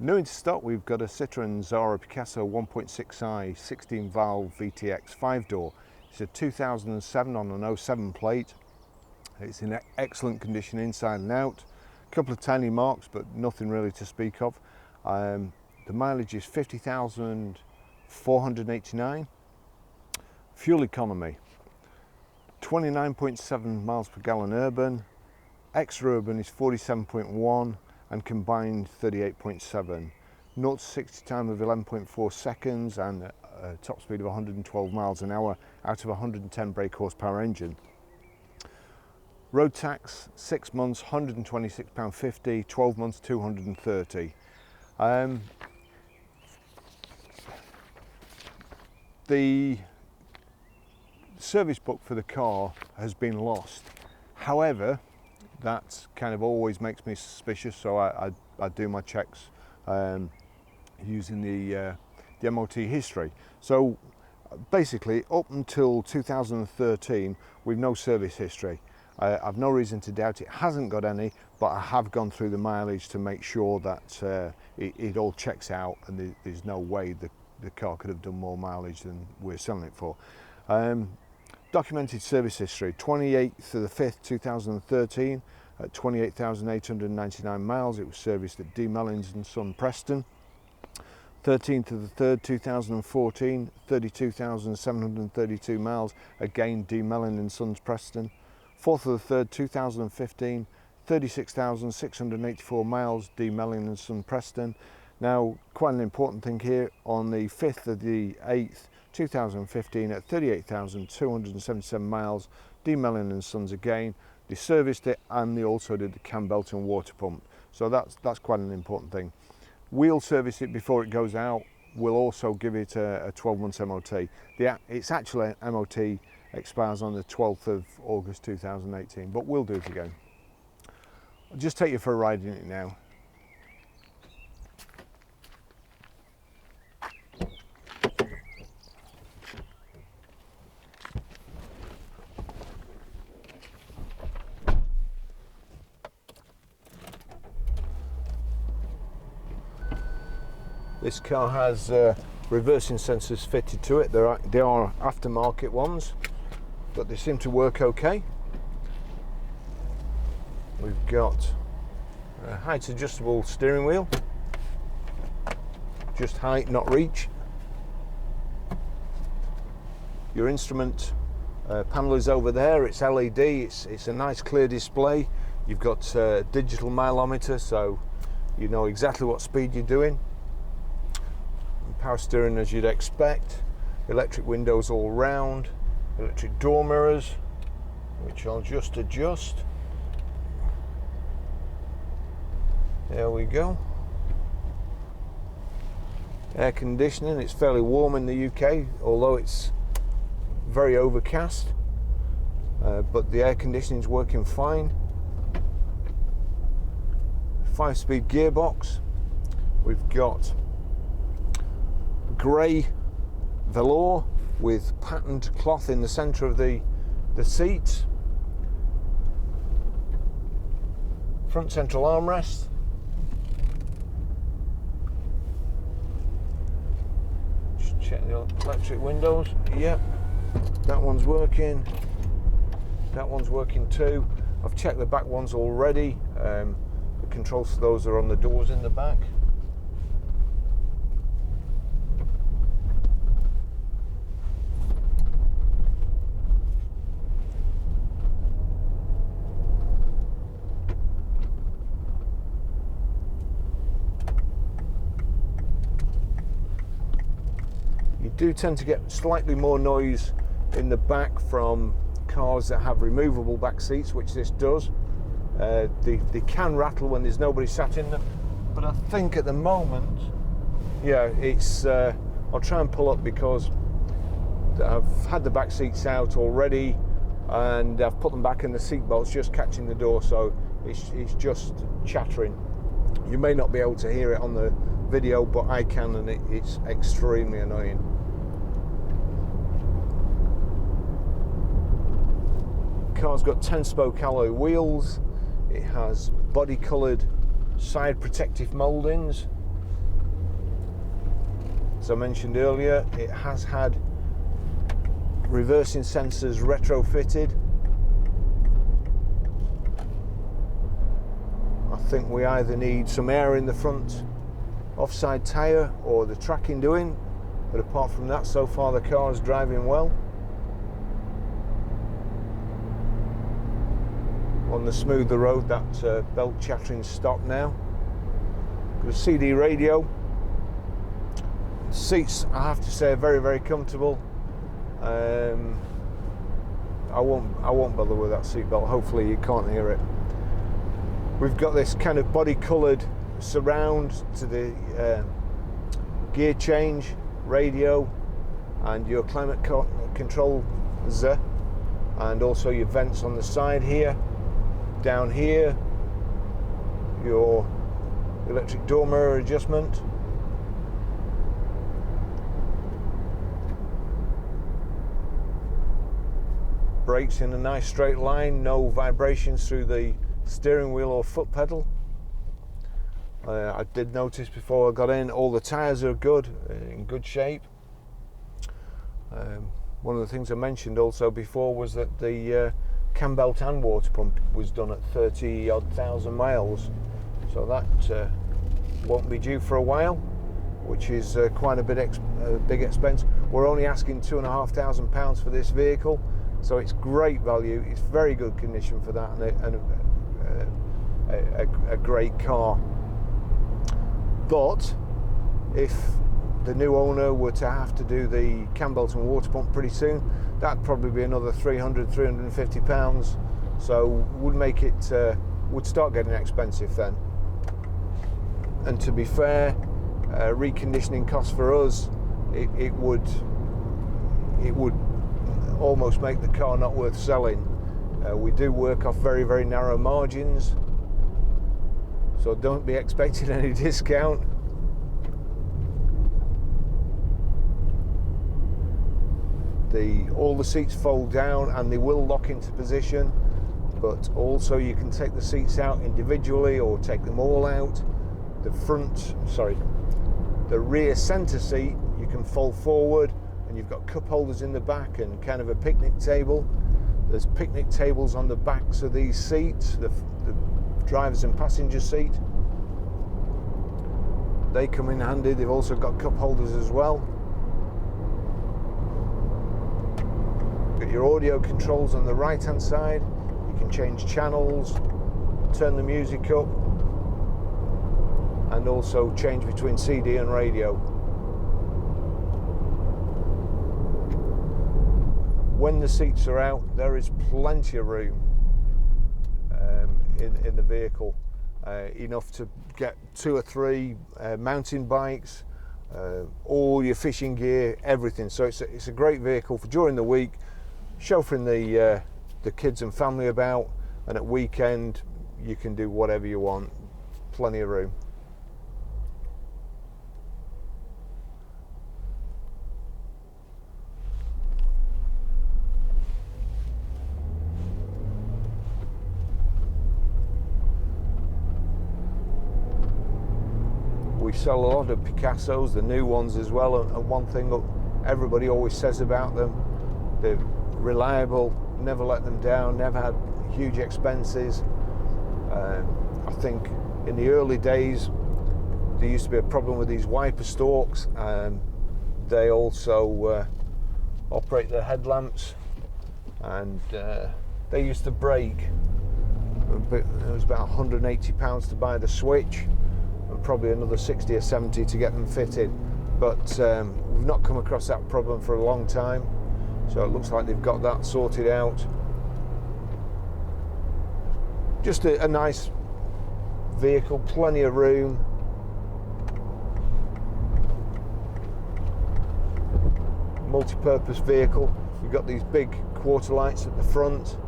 New into stock, we've got a Citroen Xsara Picasso 1.6i 16v VTX 5dr. It's a 2007 on an 07 plate. It's in excellent condition inside and out. A couple of tiny marks, but nothing really to speak of. The mileage is 50,489. Fuel economy, 29.7 miles per gallon urban. Extra urban is 47.1 and combined 38.7. 0 to 60 time of 11.4 seconds and a top speed of 112 miles an hour out of a 110 brake horsepower engine. Road tax 6 months £126.50, 12 months £230. The service book for the car has been lost. However, that kind of always makes me suspicious, so I do my checks using the MOT history. So basically, up until 2013, we've no service history. I've no reason to doubt it hasn't got any, but I have gone through the mileage to make sure that it all checks out, and there's no way the car could have done more mileage than we're selling it for. Documented service history, 28th of the 5th 2013 at 28,899 miles. It was serviced at D Mellins and Son Preston. 13th of the 3rd 2014, 32,732 miles, again D Mellon and Sons Preston. 4th of the 3rd 2015, 36,684 miles, D Mellon and Son Preston. Now, quite an important thing here, on the 5th of the 8th 2015 at 38,277 miles, D Mellon and Sons again. They serviced it and they also did the cam belt and water pump. So that's quite an important thing. We'll service it before it goes out. We'll also give it a 12 months MOT. Its actual MOT expires on the 12th of August 2018, but we'll do it again. I'll just take you for a ride in it now. This car has reversing sensors fitted to it. They are aftermarket ones, but they seem to work okay. We've got a height adjustable steering wheel, just height, not reach. Your instrument panel is over there. It's LED. It's a nice clear display. You've got a digital mileometer, so you know exactly what speed you're doing. Power steering as you'd expect, electric windows all round, electric door mirrors, which I'll just adjust. There we go. Air conditioning, it's fairly warm in the UK, although it's very overcast, but the air conditioning is working fine. 5-speed gearbox. We've got grey velour with patterned cloth in the centre of the seats. Front central armrest. Just check the electric windows. Yep, that one's working. That one's working too. I've checked the back ones already. The controls for those are on the doors in the back. You do tend to get slightly more noise in the back from cars that have removable back seats, which this does. They can rattle when there's nobody sat in them, but I think at the moment, yeah, it's I'll try and pull up because I've had the back seats out already and I've put them back and the seat belt's just catching the door, so it's just chattering. You may not be able to hear it on the video, but I can, and it's extremely annoying. Car's got 10-spoke alloy wheels. It has body coloured side protective mouldings. as I mentioned earlier, it has had reversing sensors retrofitted. I think we either need some air in the front offside tyre or the tracking doing, but apart from that, so far the car is driving well. On the smoother road, that belt chattering stopped now. Got a CD radio. Seats, I have to say, are very, very comfortable. I won't bother with that seatbelt. Hopefully you can't hear it. We've got this kind of body coloured surround to the gear change, radio, and your climate control, and also your vents on the side here. Down here, your electric door mirror adjustment. Brakes in a nice straight line, no vibrations through the steering wheel or foot pedal. I did notice before I got in, all the tyres are good, in good shape. One of the things I mentioned also before was that the cam belt and water pump was done at 30,000 miles, so that won't be due for a while, which is quite a big expense. We're only asking £2,500 for this vehicle, so it's great value. It's very good condition for that, and a great car. But if the new owner were to have to do the cam belt and water pump pretty soon, that'd probably be another £350, so would make it would start getting expensive then. And to be fair, reconditioning costs for us, it would almost make the car not worth selling. We do work off very, very narrow margins, so don't be expecting any discount. All the seats fold down and they will lock into position, but also you can take the seats out individually or take them all out. The rear center seat you can fold forward, and you've got cup holders in the back and kind of a picnic table. There's picnic tables on the backs of these seats, the driver's and passenger seat. They come in handy. They've also got cup holders as well. Got your audio controls on the right hand side. You can change channels, turn the music up, and also change between CD and radio. When the seats are out, there is plenty of room in the vehicle, enough to get 2 or 3 mountain bikes, all your fishing gear, everything. So it's a great vehicle for during the week, chauffeuring the kids and family about, and at weekend you can do whatever you want. Plenty of room. We sell a lot of Picassos, the new ones as well, and one thing that everybody always says about them, they're reliable, never let them down, never had huge expenses. I think in the early days there used to be a problem with these wiper stalks. They also operate their headlamps, and they used to break. It was about £180 to buy the switch, and probably another 60 or 70 to get them fitted. But we've not come across that problem for a long time, so it looks like they've got that sorted out. Just a nice vehicle, plenty of room. Multi-purpose vehicle. You've got these big quarter lights at the front.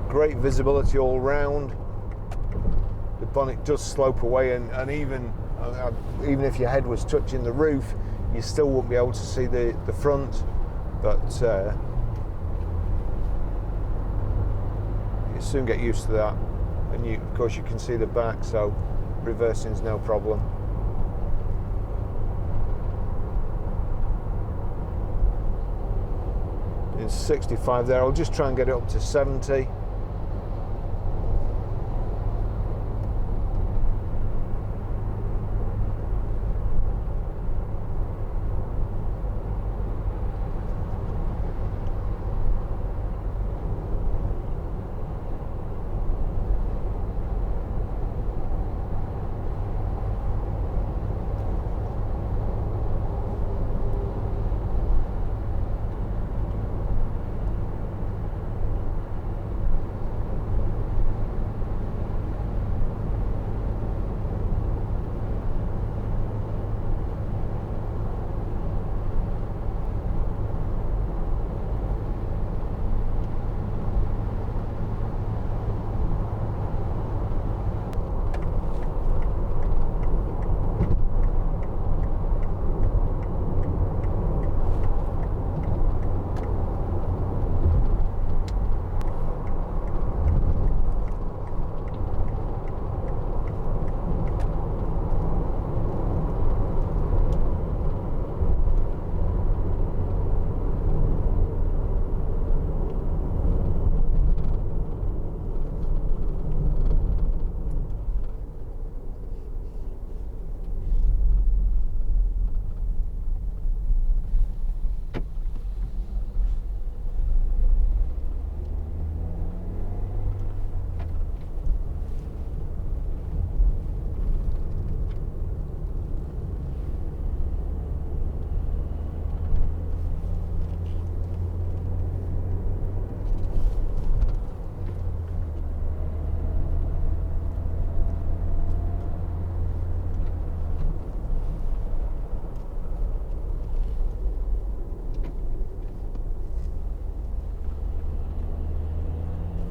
Great visibility all round. The bonnet does slope away, and even if your head was touching the roof, you still wouldn't be able to see the front. But you soon get used to that, and of course you can see the back, so reversing's no problem. It's 65 there. I'll just try and get it up to 70.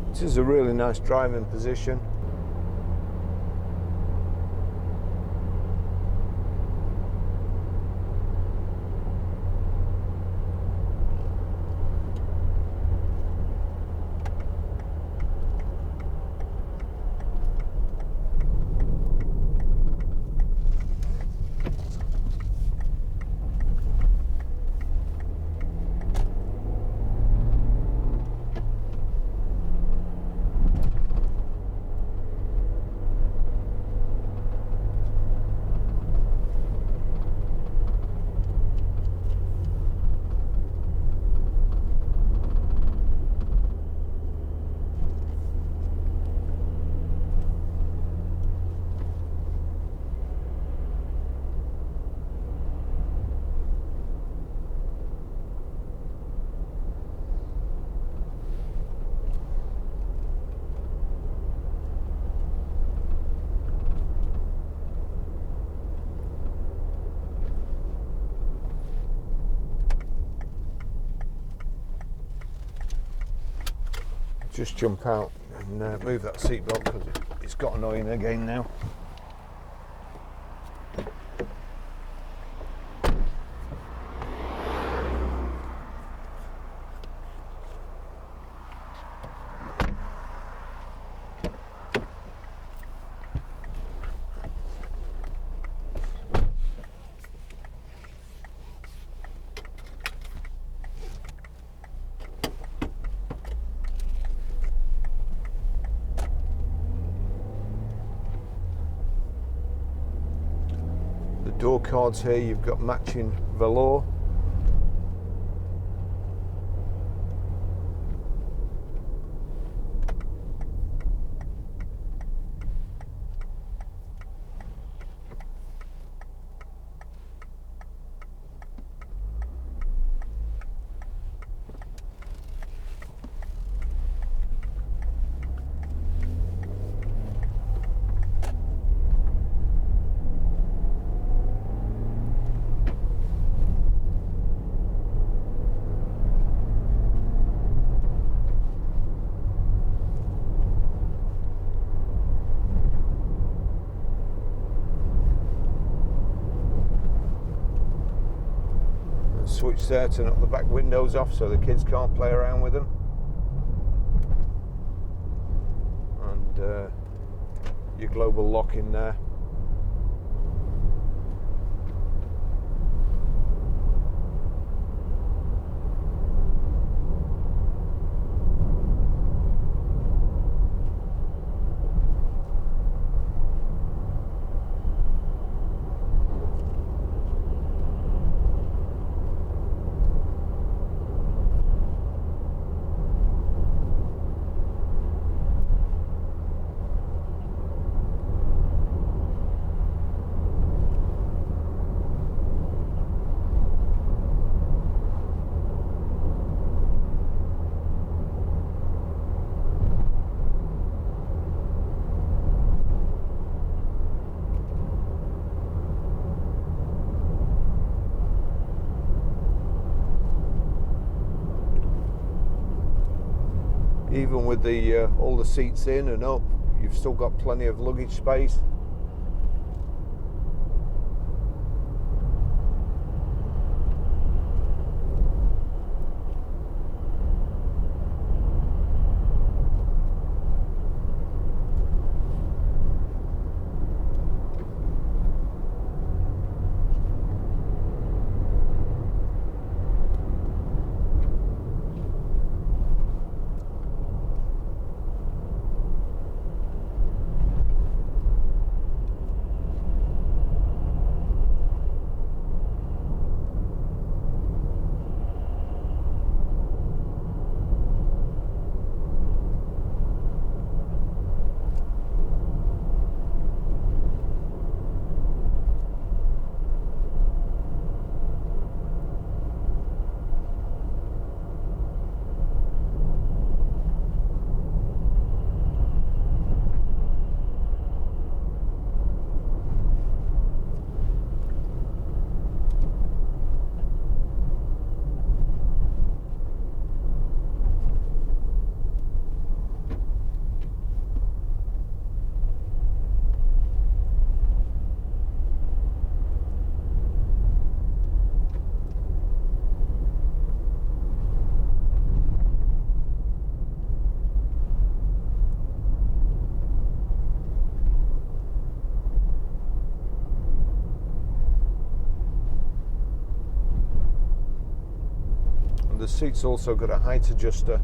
This is a really nice driving position. Just jump out and move that seat belt because it's got annoying again now. Door cards here, you've got matching velour. Switch there, turn up the back windows off so the kids can't play around with them. And your global lock in there. even with the all the seats in and up, you've still got plenty of luggage space. The seat's also got a height adjuster,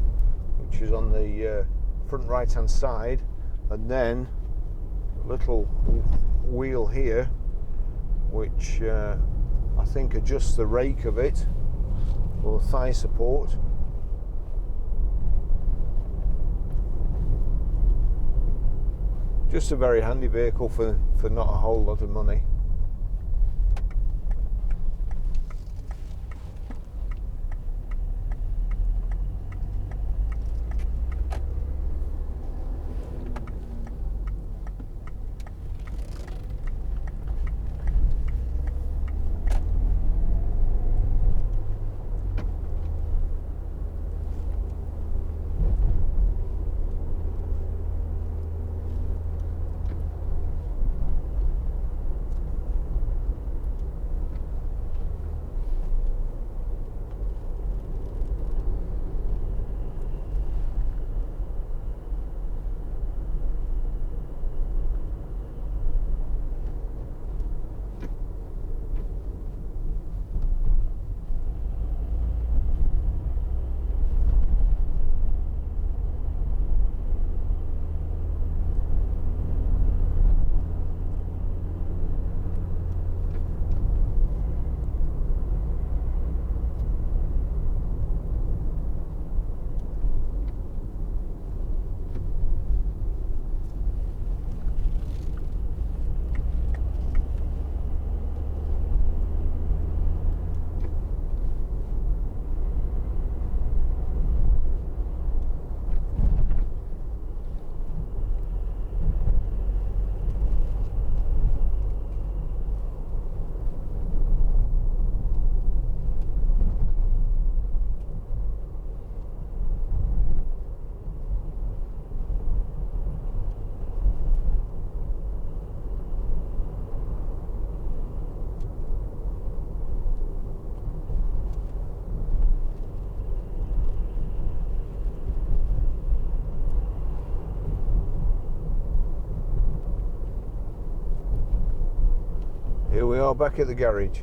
which is on the front right hand side, and then a little wheel here which I think adjusts the rake of it, or thigh support. Just a very handy vehicle for not a whole lot of money. Here we are back at the garage.